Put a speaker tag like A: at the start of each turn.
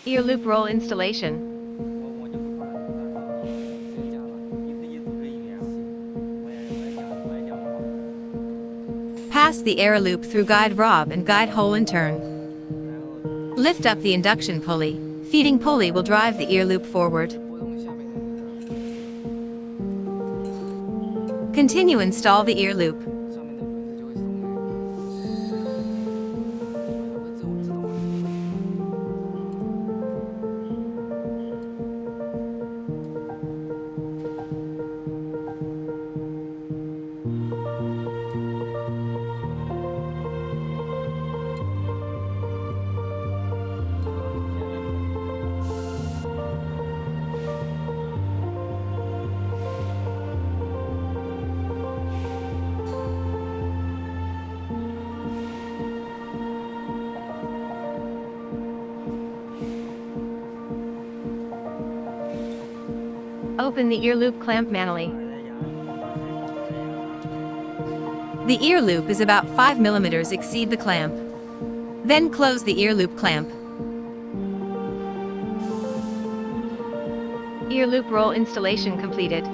A: Ear loop roll installation.
B: 我就不怕了，到时候谁家了，一次一组给你，我也讲，我也讲不好。
A: Pass the air loop through guide Rob and guide hole in turn. Lift up the induction pulley. Feeding pulley will drive the ear loop forward.
B: 拨动下面的那个，
A: Continue install the ear loop. Open the ear loop clamp manually. The ear loop is about 5 mm exceed the clamp. Then close the ear loop clamp. Ear loop roll installation completed.